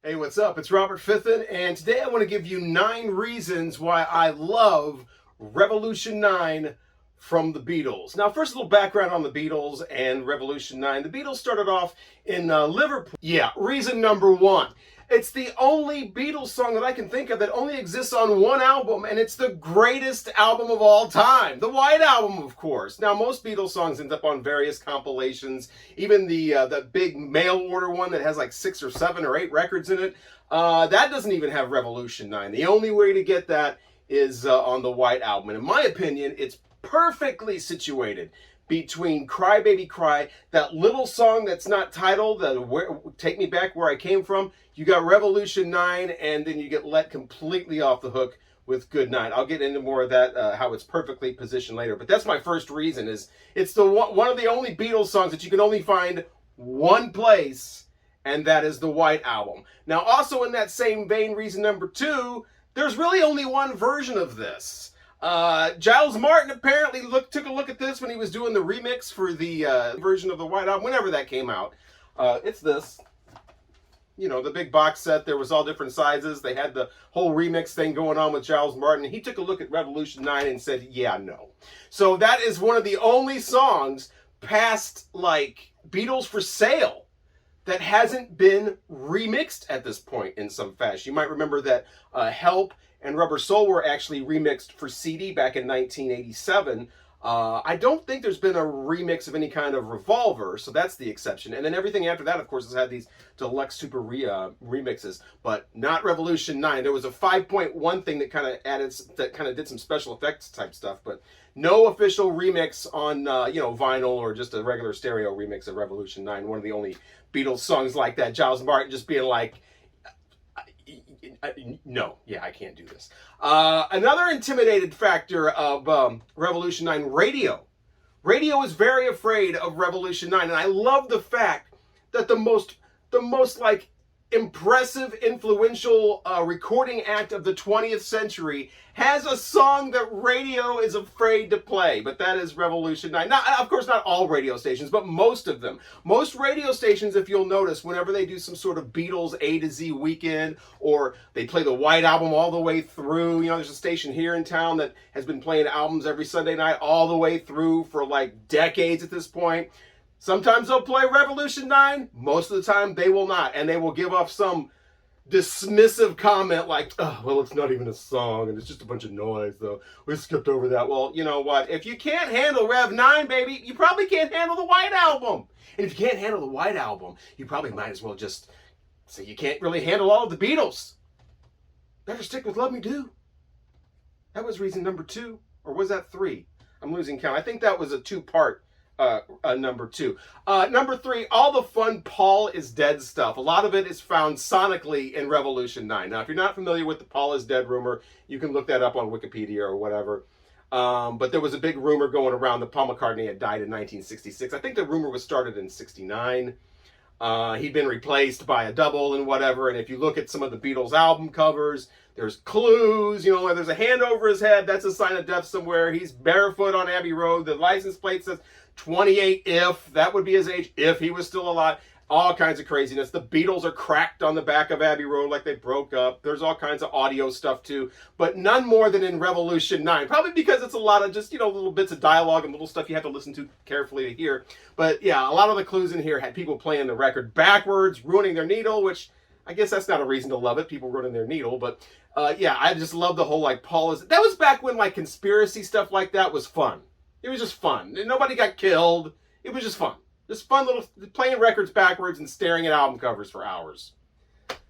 Hey, what's up? It's Robert Fithen, and today I want to give you 9 reasons why I love Revolution 9 from the Beatles. Now, first, a little background on the Beatles and Revolution 9. The Beatles started off in Liverpool. Yeah, reason number 1. It's the only Beatles song that I can think of that only exists on one album, and it's the greatest album of all time. The White Album, of course. Now, most Beatles songs end up on various compilations. Even the big mail order one that has like 6 or 7 or 8 records in it, that doesn't even have Revolution 9. The only way to get that is on the White Album. And in my opinion, it's perfectly situated between Cry Baby Cry, that little song that's not titled, Take Me Back Where I Came From. You got Revolution 9, and then you get let completely off the hook with Good Night. I'll get into more of that, how it's perfectly positioned later. But that's my first reason, is it's the one of the only Beatles songs that you can only find one place, and that is the White Album. Now, also in that same vein, reason number 2, there's really only one version of this. Giles Martin apparently took a look at this when he was doing the remix for the version of the White Album, whenever that came out. It's this. You know, the big box set. There was all different sizes. They had the whole remix thing going on with Giles Martin. He took a look at Revolution 9 and said, yeah, no. So that is one of the only songs past, like, Beatles for Sale that hasn't been remixed at this point in some fashion. You might remember that Help and Rubber Soul were actually remixed for CD back in 1987. I don't think there's been a remix of any kind of Revolver, so that's the exception. And then everything after that, of course, has had these deluxe super remixes, but not Revolution 9. There was a 5.1 thing that kind of did some special effects type stuff, but no official remix on vinyl or just a regular stereo remix of Revolution 9. One of the only Beatles songs like that. Giles Martin just being like, no, yeah, I can't do this. Another intimidated factor of Revolution 9, radio. Radio is very afraid of Revolution 9, and I love the fact that the most like impressive, influential recording act of the 20th century has a song that radio is afraid to play, but that is Revolution 9. Now, of course, not all radio stations, but most of them. Most radio stations, if you'll notice, whenever they do some sort of Beatles A to Z weekend, or they play the White Album all the way through, there's a station here in town that has been playing albums every Sunday night all the way through for like decades at this point. Sometimes they'll play Revolution 9. Most of the time, they will not. And they will give off some dismissive comment like, oh, well, it's not even a song, and it's just a bunch of noise, though. We skipped over that. Well, you know what? If you can't handle Rev 9, baby, you probably can't handle the White Album. And if you can't handle the White Album, you probably might as well just say you can't really handle all of the Beatles. Better stick with Love Me Do. That was reason number 2. Or was that 3? I'm losing count. I think that was a 2-part number 2. Number 3, all the fun Paul is Dead stuff. A lot of it is found sonically in Revolution 9. Now, if you're not familiar with the Paul is Dead rumor, you can look that up on Wikipedia or whatever. But there was a big rumor going around that Paul McCartney had died in 1966. I think the rumor was started in 69. He'd been replaced by a double and whatever. And if you look at some of the Beatles album covers, there's clues, where there's a hand over his head. That's a sign of death somewhere. He's barefoot on Abbey Road. The license plate says 28 if. That would be his age if he was still alive. All kinds of craziness. The Beatles are cracked on the back of Abbey Road like they broke up. There's all kinds of audio stuff too, but none more than in Revolution 9. Probably because it's a lot of just, little bits of dialogue and little stuff you have to listen to carefully to hear. But yeah, a lot of the clues in here had people playing the record backwards, ruining their needle, which I guess that's not a reason to love it, people ruining their needle. But yeah, I just love the whole like Paul is... That was back when like conspiracy stuff like that was fun. It was just fun. Nobody got killed. It was just fun. Just fun little playing records backwards and staring at album covers for hours.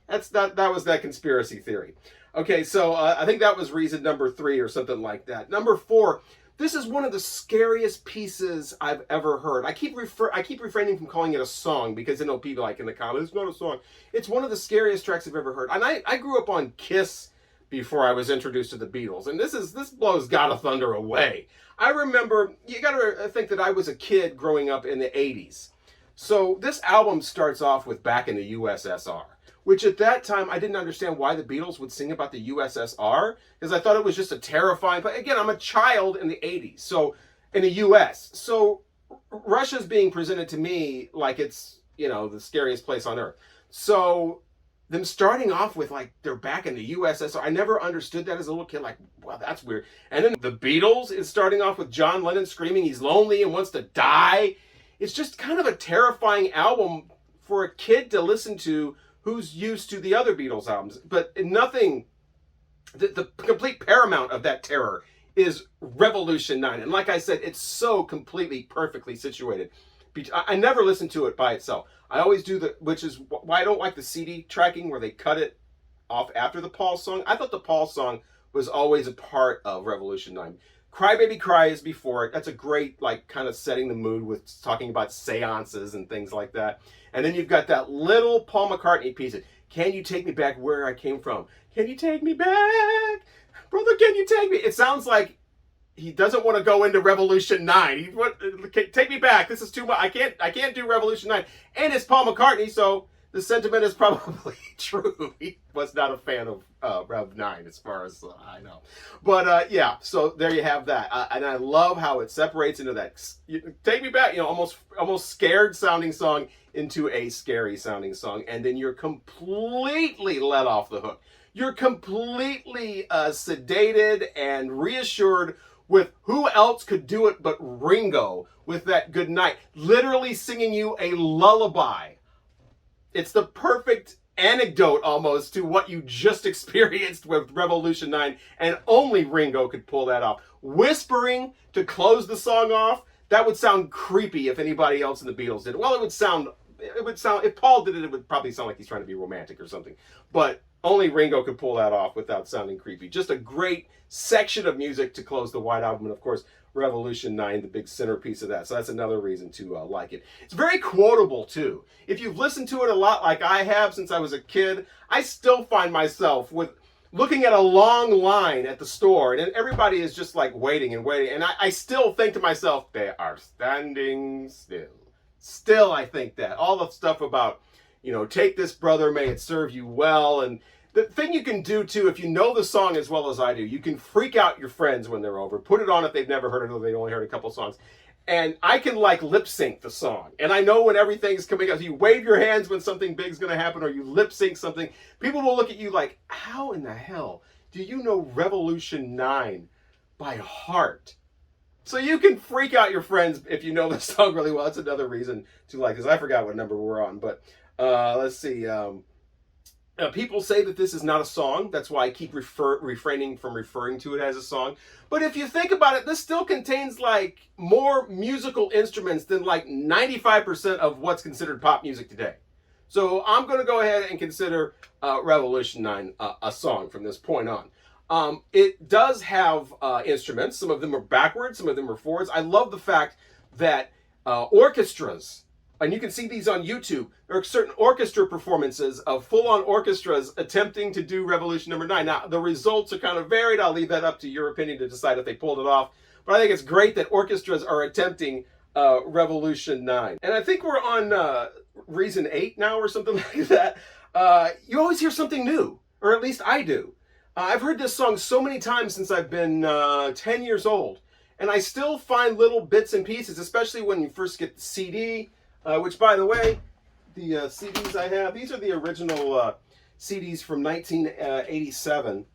That was that conspiracy theory. Okay, so I think that was reason number 3 or something like that. Number 4, this is one of the scariest pieces I've ever heard. I keep refraining from calling it a song because I know people like in the comments, it's not a song. It's one of the scariest tracks I've ever heard. And I grew up on Kiss before I was introduced to the Beatles, and this blows God of Thunder away. I remember, you gotta think that I was a kid growing up in the 80s. So this album starts off with Back in the USSR, which at that time I didn't understand why the Beatles would sing about the USSR, because I thought it was just a terrifying, but again, I'm a child in the 80s, so in the US. So Russia's being presented to me like it's, the scariest place on earth. So them starting off with like they're back in the USSR. I never understood that as a little kid. Like, wow, that's weird. And then the Beatles is starting off with John Lennon screaming he's lonely and wants to die. It's just kind of a terrifying album for a kid to listen to who's used to the other Beatles albums. But nothing, the complete paramount of that terror is Revolution 9. And like I said, it's so completely perfectly situated. I never listen to it by itself. I always do which is why I don't like the CD tracking where they cut it off after the Paul song. I thought the Paul song was always a part of Revolution 9. Cry Baby Cry is before it. That's a great, like, kind of setting the mood with talking about seances and things like that. And then you've got that little Paul McCartney piece. Can you take me back where I came from? Can you take me back? Brother, can you take me? It sounds like he doesn't want to go into Revolution 9. Take me back. This is too much. I can't do Revolution 9. And it's Paul McCartney, so the sentiment is probably true. He was not a fan of Rev 9 as far as I know. But yeah, so there you have that. And I love how it separates into that take me back, almost scared sounding song into a scary sounding song. And then you're completely let off the hook. You're completely sedated and reassured with who else could do it but Ringo with that Good Night, literally singing you a lullaby. It's the perfect anecdote almost to what you just experienced with Revolution 9, and only Ringo could pull that off. Whispering to close the song off, that would sound creepy if anybody else in the Beatles did it. Well, it would sound, if Paul did it would probably sound like he's trying to be romantic or something. But only Ringo could pull that off without sounding creepy. Just a great section of music to close the White Album. And of course, Revolution 9, the big centerpiece of that. So that's another reason to like it. It's very quotable too. If you've listened to it a lot like I have since I was a kid, I still find myself with looking at a long line at the store and everybody is just like waiting and waiting. And I still think to myself, they are standing still. Still, I think that. All the stuff about, take this, brother, may it serve you well. And the thing you can do, too, if you know the song as well as I do, you can freak out your friends when they're over. Put it on if they've never heard it or they only heard a couple songs. And I can, lip sync the song. And I know when everything's coming up. So you wave your hands when something big's going to happen or you lip sync something. People will look at you like, how in the hell do you know Revolution 9 by heart? So you can freak out your friends if you know the song really well. That's another reason to like this. I forgot what number we're on, but let's see. People say that this is not a song. That's why I keep refraining from referring to it as a song. But if you think about it, this still contains more musical instruments than 95% of what's considered pop music today. So I'm going to go ahead and consider Revolution 9 a song from this point on. It does have instruments. Some of them are backwards, some of them are forwards. I love the fact that orchestras, and you can see these on YouTube, there are certain orchestra performances of full-on orchestras attempting to do Revolution number 9. Now, the results are kind of varied. I'll leave that up to your opinion to decide if they pulled it off. But I think it's great that orchestras are attempting Revolution 9. And I think we're on Reason 8 now or something like that. You always hear something new, or at least I do. I've heard this song so many times since I've been 10 years old. And I still find little bits and pieces, especially when you first get the CD, which, by the way, the CDs I have, these are the original CDs from 1987.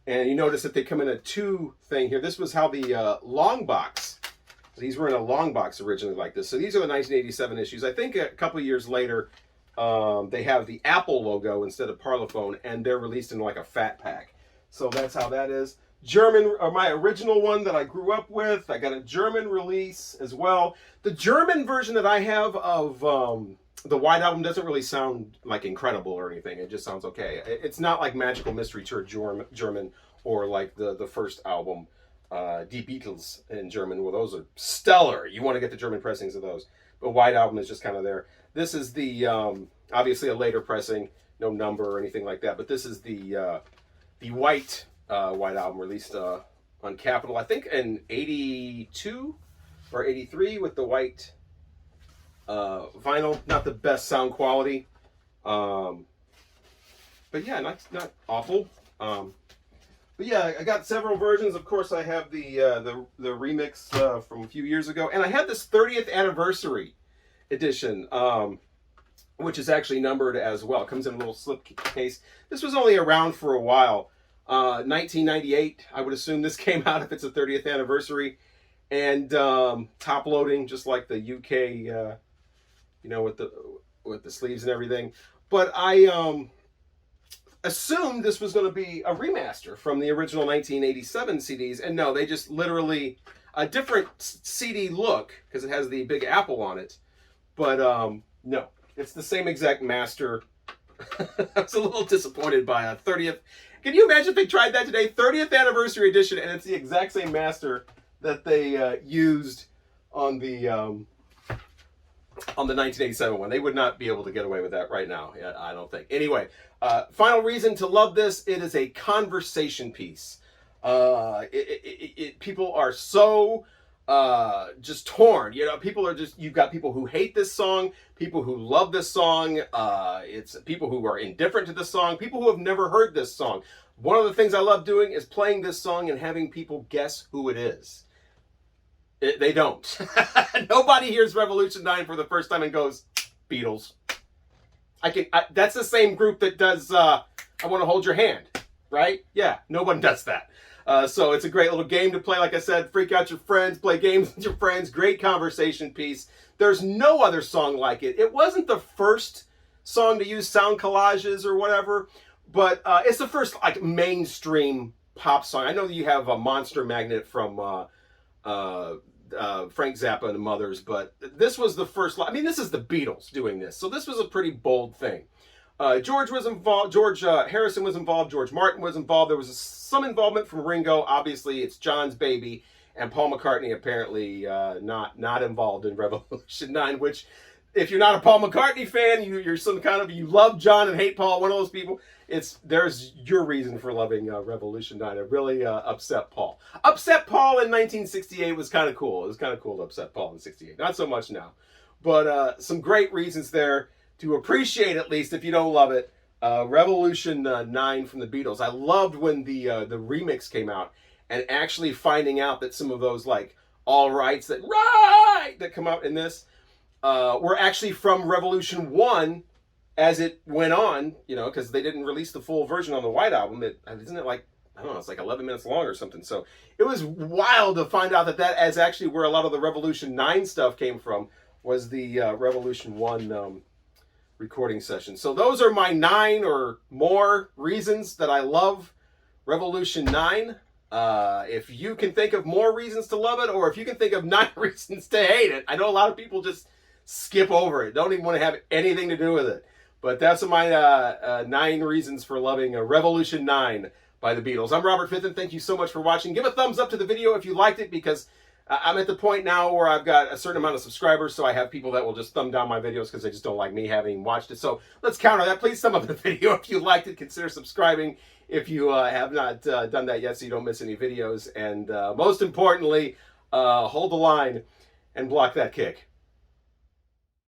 And you notice that they come in a 2 thing here. This was how the long box, these were in a long box originally like this. So these are the 1987 issues. I think a couple of years later, they have the Apple logo instead of Parlophone, and they're released in a fat pack. So that's how that is. German, or my original one that I grew up with. I got a German release as well. The German version that I have of the White Album doesn't really sound incredible or anything. It just sounds okay. It's not like Magical Mystery Tour German or the first album, Die Beatles in German. Well, those are stellar. You want to get the German pressings of those. But White Album is just kind of there. This is the, obviously a later pressing, no number or anything like that. But this is the white White Album released on Capitol, I think in 82 or 83 with the white vinyl. Not the best sound quality, but yeah, not awful. But yeah, I got several versions. Of course, I have the remix from a few years ago, and I had this 30th anniversary edition. which is actually numbered as well. It comes in a little slip case. This was only around for a while. 1998, I would assume this came out if it's a 30th anniversary. And top loading, just like the UK, you know, with the sleeves and everything. But I assumed this was going to be a remaster from the original 1987 CDs, and no, they just literally a different CD look because it has the big apple on it. But no, it's the same exact master. I was a little disappointed by a 30th. Can you imagine if they tried that today? 30th anniversary edition, and it's the exact same master that they used on the 1987 one. They would not be able to get away with that right now, I don't think. Anyway, final reason to love this, it is a conversation piece. People are so just torn. You know, people are just, you've got people who hate this song, people who love this song, it's people who are indifferent to this song, people who have never heard this song. One of the things I love doing is playing this song and having people guess who it is. They don't. Nobody hears Revolution 9 for the first time and goes, Beatles. That's the same group that does I Want to Hold Your Hand, right? Yeah, no one does that. So it's a great little game to play. Like I said, freak out your friends, play games with your friends. Great conversation piece. There's no other song like it. It wasn't the first song to use sound collages or whatever, but it's the first like mainstream pop song. I know that you have a Monster Magnet from Frank Zappa and the Mothers, but this was the first. I mean, this is the Beatles doing this, so this was a pretty bold thing. George was involved. George Harrison was involved. George Martin was involved. There was some involvement from Ringo. Obviously, it's John's baby, and Paul McCartney apparently not involved in Revolution 9. Which, if you're not a Paul McCartney fan, you're some kind of, you love John and hate Paul. One of those people. There's your reason for loving Revolution 9. It really upset Paul. Upset Paul in 1968 was kind of cool. It was kind of cool to upset Paul in 68. Not so much now, but some great reasons there to appreciate, at least if you don't love it, Revolution 9 from the Beatles. I loved when the remix came out and actually finding out that some of those like all rights that come out in this were actually from Revolution 1 as it went on, you know, because they didn't release the full version on the White Album. Isn't it like, I don't know, it's like 11 minutes long or something. So it was wild to find out that is actually where a lot of the Revolution 9 stuff came from, was the Revolution 1 recording session. So those are my 9 or more reasons that I love Revolution 9. If you can think of more reasons to love it, or if you can think of 9 reasons to hate it. I know a lot of people just skip over it, don't even want to have anything to do with it. But that's my 9 reasons for loving Revolution 9 by the Beatles. I'm Robert Fitton. Thank you so much for watching. Give a thumbs up to the video if you liked it, because I'm at the point now where I've got a certain amount of subscribers, so I have people that will just thumb down my videos because they just don't like me having watched it. So let's counter that. Please thumb up the video if you liked it. Consider subscribing if you have not done that yet, so you don't miss any videos. And most importantly, hold the line and block that kick.